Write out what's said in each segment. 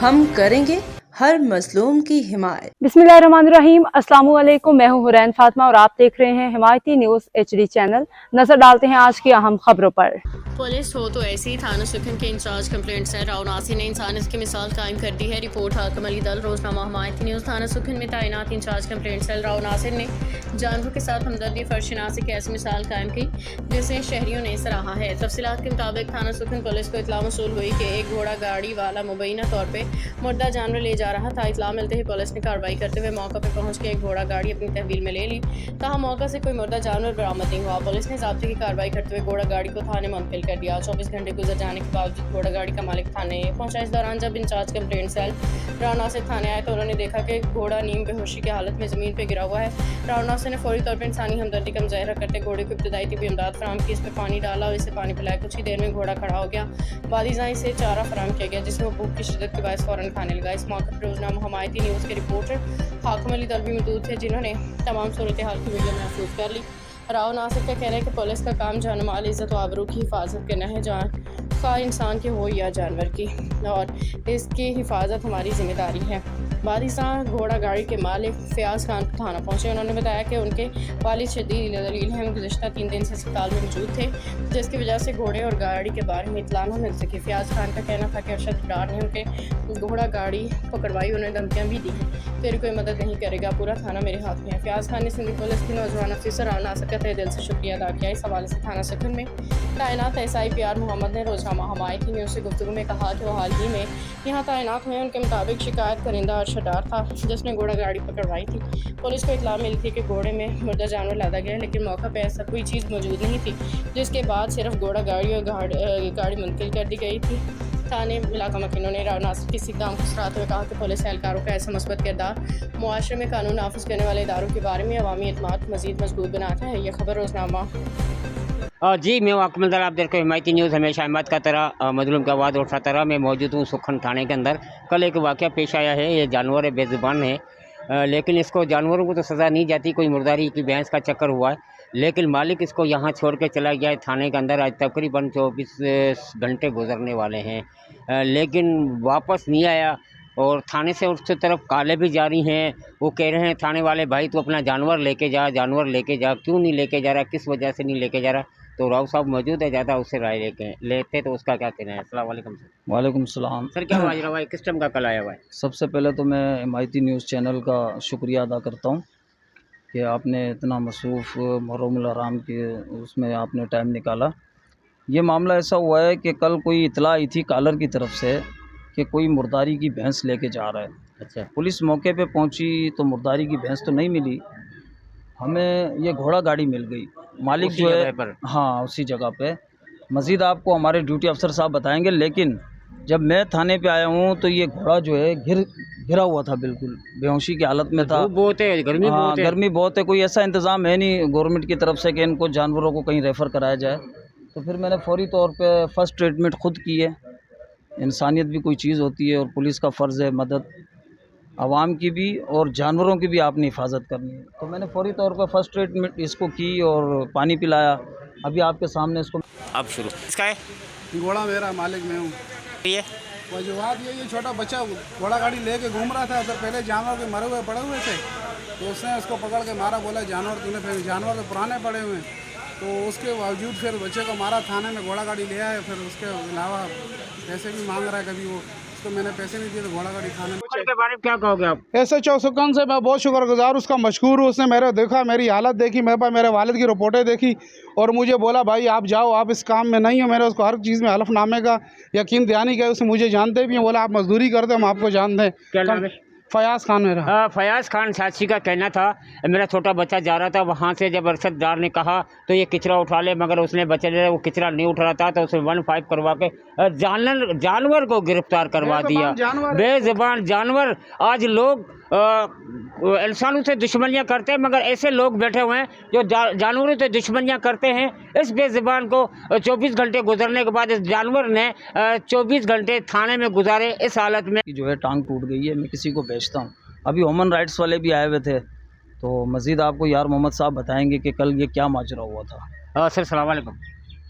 हम करेंगे हर मजलूम की हिमायत। बिस्मिल्लाहिर्रहमानिर्रहीम। अस्सलाम वालेकुम। मैं हूँ हुरैन फातिमा और आप देख रहे हैं हिमायती न्यूज़ HD चैनल। नजर डालते हैं आज की अहम खबरों पर। पुलिस हो तो ऐसे ही थाना सुखन के incharge complaint sir Rao Nasir ने इंसानियत की मिसाल कायम कर दी है। रिपोर्ट हाकिम अली दल, रोजनामा हिमायती न्यूज़। थाना सुखन में तैनात incharge complaint sir Rao Nasir ने जानवरों के साथ हमदर्दी फर्शनासी की ऐसी मिसाल कायम की जिसे शहरियों ने सराहा है। तफसीलात के मुताबिक थाना सुखन पुलिस को इतला मसूल हुई कि एक घोड़ा गाड़ी वाला मुबैना तौर पर मुर्दा जानवर ले जा रहा था। इतला मिलते ही पुलिस ने कार्रवाई करते हुए मौका पर पहुंच के एक घोड़ा गाड़ी अपनी तहवील में ले ली। ताहम मौका से कोई मुर्दा जानवर बरामद नहीं हुआ। पुलिस ने ज़ाब्ते की कार्रवाई करते हुए घोड़ा गाड़ी को थाने मुंतकिल कर दिया। 24 घंटे गुजर जाने के बावजूद घोड़ा गाड़ी का मालिक थाने पहुंचा। इस दौरान जब incharge complaint cell Rao Nasir थाने आए तो उन्होंने देखा कि घोड़ा नीम बेहोशी की हालत में ज़मीन पर गिरा हुआ है। राव नासिर ने फौरी तौर पर इंसानी हमदर्दी का मुजाहरा करते घोड़े को इब्तदाई तिब्बी इमदाद फराहम की। इसमें पानी डाला और इसे पानी पिलाया। कुछ ही देर में घोड़ा खड़ा हो गया। बादीज़ां इसे चारा फराहम किया गया जिसे वो भूख की शिद्दत के बायस फ़ौरन खाने लगा। इस मौके पर रोजनामा हिमायती न्यूज़ के रिपोर्टर हाकिम अली दल भी मौजूद थे जिन्होंने तमाम सूरत हाल की वीडियो महफूज कर ली। राव नासिर का कहना है कि पुलिस का काम जान माल, इज़्ज़त और आबरू की हिफाजत करना है, जान खा इंसान की हो या जानवर की, और इसकी हिफाजत हमारी जिम्मेदारी है। बादशाह घोड़ा गाड़ी के मालिक फयाज खान थाना पहुंचे। उन्होंने बताया कि उनके वालिद शदीद दलील हैं, गुज़श्ता 3 दिन से अस्पताल में मौजूद थे जिसकी वजह से घोड़े और गाड़ी के बारे में इत्तला न मिल सकी। फयाज खान का कहना था कि अरशद डार ने उनके घोड़ा गाड़ी पकड़वाई, उन्हें धमकियाँ भी दी हैं, तेरी कोई मदद नहीं करेगा, पूरा थाना मेरे हाथ में है। फयाज खान ने सिंधी पुलिस के नौजवान अफसर राव नासिर का तहे दिल से शुक्रिया अदा किया। इस हवाले से थाना सुखन में तैनात SIPR मोहम्मद ने रोजनामा हिमायती न्यूज़ से गुफ्तगू में कहा कि वो हाल ही में यहाँ तैनात हुए। उनके मुताबिक शिकायत करिंदा अरशद डार था जिसने घोड़ा गाड़ी पकड़वाई थी। पुलिस को इत्तला मिली थी कि घोड़े में मुर्दा जानवर लादा गया, लेकिन मौका पर ऐसा कोई चीज़ मौजूद नहीं थी, जिसके बाद सिर्फ घोड़ा गाड़ी और गाड़ी मुंतकिल कर दी गई थी। थाने इलाका मकीनों ने राव नासिर की इक़दाम को सराहते हुए कहा कि पुलिस एहलकारों का ऐसा मुस्बत किरदार मुआशरे में कानून नाफिज करने वाले इदारों के बारे में अवामी एतमाद मज़ीद मजबूत बनाता है। यह खबर रोजनामा जी, मैं हाकिम दल, आप देखो हिमायती न्यूज़ हमेशा हिम्मत का तरह मजलूम की आवाज़ उठाता रहा। मैं मौजूद हूँ सुखन थाने के अंदर। कल एक वाक़या पेश आया है। ये जानवर है, बेज़ुबान है, लेकिन इसको जानवरों को तो सज़ा नहीं जाती। कोई मुर्दारी की भैंस का चक्कर हुआ है, लेकिन मालिक इसको यहाँ छोड़ के चला गया है थाने के अंदर। आज तकरीबन 24 घंटे गुजरने वाले हैं, लेकिन वापस नहीं आया। और थाने से उसकी तरफ काले भी जारी हैं। वो कह रहे हैं थाने वाले, भाई तो अपना जानवर लेके जा, जानवर लेके जा। क्यों नहीं लेके जा रहा, किस वजह से नहीं लेके जा रहा? तो राव साहब मौजूद है, ज़्यादा उससे राय लेते तो उसका क्या कहना है। अस्सलाम वालेकुम सर। वालेकुम सलाम। सर क्या माजरा हुआ है, किस टाइम का कल आया हुआ है? सबसे पहले तो मैं हिमायती न्यूज़ चैनल का शुक्रिया अदा करता हूँ कि आपने इतना मसरूफ़ मुहर्रमुल हराम के उसमें आपने टाइम निकाला। ये मामला ऐसा हुआ है कि कल कोई इतला आई थी कालर की तरफ से कि कोई मुर्दारी की भैंस लेके जा रहा है। अच्छा। पुलिस मौके पे पहुंची तो मुर्दारी की भैंस तो नहीं मिली, हमें ये घोड़ा गाड़ी मिल गई। मालिक जो है, हाँ, उसी जगह पे। मज़ीद आपको हमारे ड्यूटी अफसर साहब बताएंगे, लेकिन जब मैं थाने पे आया हूँ तो ये घोड़ा जो है गिरा हुआ था, बिल्कुल बेहोशी की हालत में था। बहुत है, गर्मी बहुत है। गर्मी बहुत है। कोई ऐसा इंतज़ाम है नहीं गवर्नमेंट की तरफ से कि इनको जानवरों को कहीं रेफ़र कराया जाए। तो फिर मैंने फौरी तौर पे फ़र्स्ट ट्रीटमेंट ख़ुद की है। इंसानियत भी कोई चीज़ होती है और पुलिस का फ़र्ज़ है मदद आवाम की भी और जानवरों की भी आपने हिफाजत करनी है। तो मैंने फौरी तौर पर फ़र्स्ट ट्रीटमेंट इसको की और पानी पिलाया। अभी आपके सामने इसको अब शुरू इसका है। घोड़ा मेरा, मालिक मैं हूँ। ये वजूहत ये छोटा बच्चा घोड़ा गाड़ी लेके घूम रहा था, तो पहले जानवर के मरे हुए पड़े हुए थे, तो उसने उसको पकड़ के मारा। बोला जानवर तूने, फिर जानवर तो पुराने पड़े हुए हैं, तो उसके बावजूद फिर बच्चे को मारा। थाने में घोड़ा गाड़ी ले आए। फिर उसके अलावा पैसे भी मांग रहा है, कभी वो तो मैंने पैसे नहीं दिए तो घोड़ा गाड़ी थाने में। के बारे में क्या कहोगे आप? SHO सुकन से मैं बहुत शुक्रगुजार, उसका मशहूर हूँ। उसने मेरे देखा, मेरी हालत देखी, मेरे पास मेरे वालिद की रिपोर्टें देखी और मुझे बोला भाई आप जाओ, आप इस काम में नहीं हो। मैंने उसको हर चीज़ में हलफनामे का यकीन दयानी किया। उसने मुझे जानते भी हैं, बोला आप मजदूरी करते, हम आपको जानते हैं। क्या नाम है? फयाज खान मेरा। फयाज खान साथी का कहना था, मेरा छोटा बच्चा जा रहा था वहाँ से, जब अरशद डार ने कहा तो ये किचरा उठा ले, मगर उसने बच्चे ने वो किचरा नहीं उठा रहा था, तो उसने 15 करवा के जानवर को गिरफ्तार करवा दिया। बेज़ुबान जानवर। आज लोग इंसानों से दुश्मनियाँ करते हैं, मगर ऐसे लोग बैठे हुए हैं जो जानवरों से दुश्मनियाँ करते हैं। इस बेज़ुबान को 24 घंटे गुजरने के बाद इस जानवर ने 24 घंटे थाने में गुजारे। इस हालत में जो है टांग टूट गई है, मैं किसी को बेचता हूँ। अभी ह्यूमन राइट्स वाले भी आए हुए थे, तो मज़ीद आपको यार मोहम्मद साहब बताएंगे कि कल ये क्या माजरा हुआ था। सर सलाम वालेकुम।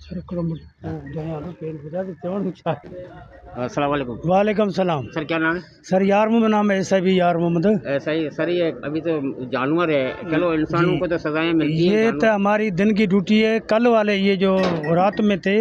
अस्सलाम वालेकुम। वालेकुम सलाम। सर क्या नाम है? सर यार मोहम्मद नाम है, ऐसा भी यार मोहम्मद। ऐसा ही सर, ये अभी तो जानवर है, चलो इंसानों को तो सजाएं मिलती हैं। ये तो हमारी दिन की ड्यूटी है। कल वाले ये जो रात में थे,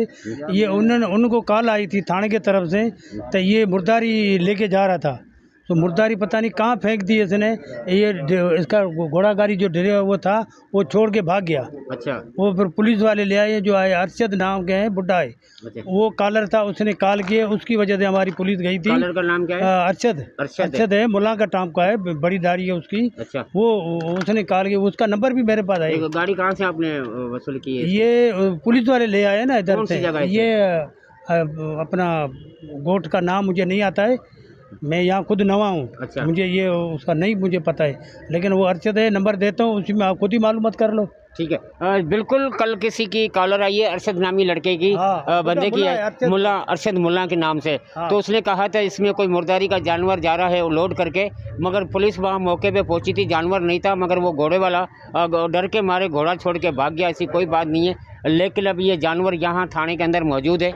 ये उनको कॉल आई थी थाने की तरफ से, तो ये मुर्दारी लेके जा रहा था, तो मुर्दारी पता नहीं कहाँ फेंक दी इसने। ये इसका घोड़ा गाड़ी जो ड्राइवर वो था, वो छोड़ के भाग गया। अच्छा। वो फिर पुलिस वाले ले आए, जो आए अरशद नाम के हैं, बुढ़ा है। अच्छा। वो कॉलर था, उसने कॉल किए, उसकी वजह से हमारी पुलिस गई थी। कॉलर का नाम क्या है? अरशद है, मुला का टाइम का है, बड़ी दाढ़ी है उसकी। अच्छा। वो उसने कॉल किया, उसका नंबर भी मेरे पास है। गाड़ी कहाँ से आपने वसूल की है? ये पुलिस वाले ले आए ना इधर से। ये अपना गोट का नाम मुझे नहीं आता है, मैं यहाँ खुद नवा हूँ। अच्छा। मुझे ये उसका नहीं मुझे पता है, लेकिन वो अरशद है, नंबर देता हूँ, उसी में आप खुद ही मालूमात कर लो। ठीक है। बिल्कुल कल किसी की कॉलर आई है, अरशद नामी लड़के की, बंदे की है, मुल्ला अरशद मुल्ला के नाम से। तो उसने कहा था इसमें कोई मुर्दारी का जानवर जा रहा है, वो लोड करके, मगर पुलिस वहाँ मौके पे पहुंची थी, जानवर नहीं था, मगर वो घोड़े वाला डर के मारे घोड़ा छोड़ के भाग गया। ऐसी कोई बात नहीं है, लेकिन अब ये जानवर यहाँ थाने के अंदर मौजूद है।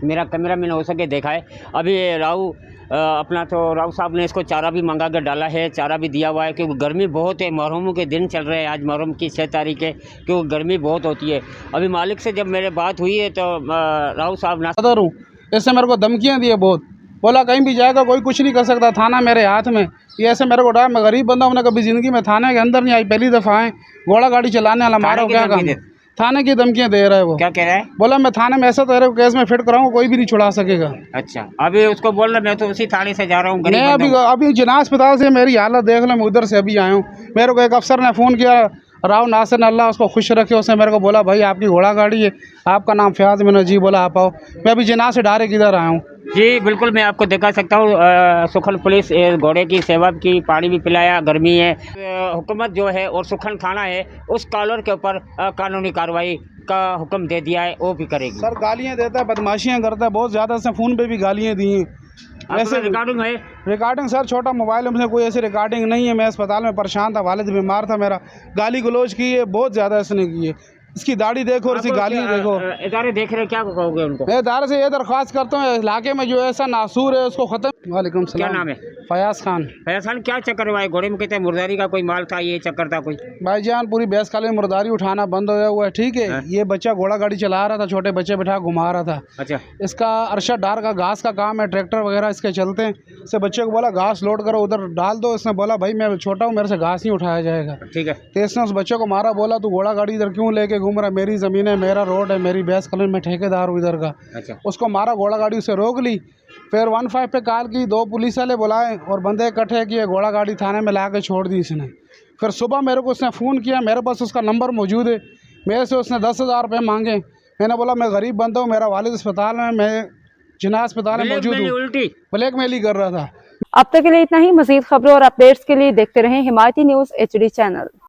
मेरा कैमरा मैंने हो सके देखा है। अभी राव अपना तो राव साहब ने इसको चारा भी मंगा कर डाला है, चारा भी दिया हुआ है, क्योंकि गर्मी बहुत है। मुहर्रम के दिन चल रहे हैं, आज मुहर्रम की 6 तारीख है, क्योंकि गर्मी बहुत होती है। अभी मालिक से जब मेरे बात हुई है तो राव साहब ना हूँ, ऐसे मेरे को धमकियाँ दी है बहुत, बोला कहीं भी जाएगा कोई कुछ नहीं कर सकता, थाना मेरे हाथ में। ये ऐसे मेरे को डरा, मैं गरीब बंदा हूँ, कभी ज़िंदगी में थाने के अंदर नहीं आई, पहली दफ़ा आए, घोड़ा गाड़ी चलाने वाला मारो क्या काम। थाने की धमकियाँ दे रहा है वो। क्या कह रहा है? बोला मैं थाने में ऐसा तेरे केस में फिट कराऊंगा, कोई भी नहीं छुड़ा सकेगा। अच्छा। अभी उसको बोल रहा मैं तो उसी थाने से जा रहा हूँ। मैं अभी जिना अस्पताल से मेरी हालत देख लो, मैं उधर से अभी आया हूँ। मेरे को एक अफसर ने फ़ोन किया, राव नासिर ने, अल्लाह उसको खुश रखे, उसने मेरे को बोला भाई आपकी घोड़ा गाड़ी है, आपका नाम फयाज। मैंने जी बोला आप आओ। मैं अभी जिना से डायरेक्ट इधर आया हूँ। जी बिल्कुल, मैं आपको दिखा सकता हूँ। सुखन पुलिस घोड़े की सेवा की, पानी भी पिलाया, गर्मी है। हुकूमत जो है और सुखन थाना है, उस कॉलर के ऊपर कानूनी कार्रवाई का हुक्म दे दिया है, वो भी करेगी। सर गालियाँ देता है, बदमाशियाँ करता है बहुत ज़्यादा, से फ़ोन पे भी गालियाँ दी हैं। ऐसे रिकॉर्डिंग है? रिकॉर्डिंग सर छोटा मोबाइल है, मुझे कोई ऐसी रिकॉर्डिंग नहीं है। मैं अस्पताल में परेशान था, वालिद बीमार था मेरा, गाली गलौज की है बहुत ज़्यादा इसने की है। इसकी दाढ़ी देखो और इसकी गालियाँ देखो। इदारे देख रहे, क्या कहोगे उनको? मैं इदारे से ये दरख्वास्त करता हूँ, इलाके में जो ऐसा नासूर है उसको ख़त्म। वालेकुम सलाम। क्या नाम है? फयाज खान। फयाज खान, क्या चक्कर हुआ है घोड़े में? कहते हैं मुर्दारी का कोई माल था, ये चक्कर था कोई? भाईजान पूरी भैंस काले मुर्दारी उठाना बंद होया हुआ है, ठीक है। ये बच्चा घोड़ा गाड़ी चला रहा था, छोटे बच्चे बैठा घुमा रहा था। अच्छा। इसका अरशद डार का घास का काम है, ट्रैक्टर वगैरह इसके चलते हैं। इससे बच्चे को बोला घास लोड करो, उधर डाल दो। इसने बोला भाई मैं छोटा हूँ, मेरे से घास नहीं उठाया जाएगा। ठीक है। तो इसने उस बच्चे को मारा, बोला तू घोड़ा गाड़ी इधर क्यों लेके घूम रहा है, मेरी ज़मीन है, मेरा रोड है, मेरी भैंस कलर में ठेकेदार हूँ इधर का। अच्छा। उसको मारा, घोड़ा गाड़ी उसे रोक ली। फिर 15 पे कॉल की, 2 पुलिस वाले बुलाए और बंदे इकट्ठे किए, घोड़ा गाड़ी थाने में ला के छोड़ दी इसने। फिर सुबह मेरे को उसने फ़ोन किया, मेरे पास उसका नंबर मौजूद है। मेरे से उसने 10,000 रुपये मांगे। मैंने बोला मैं गरीब बंदा हूँ, मेरा वालिद अस्पताल में, मैं जिना अस्पताल में मौजूद हूँ। ब्लैकमेल ही कर रहा था। अब तक के लिए इतना ही। मज़ीद खबरों और अपडेट्स के लिए देखते रहें हिमायती न्यूज़ HD चैनल।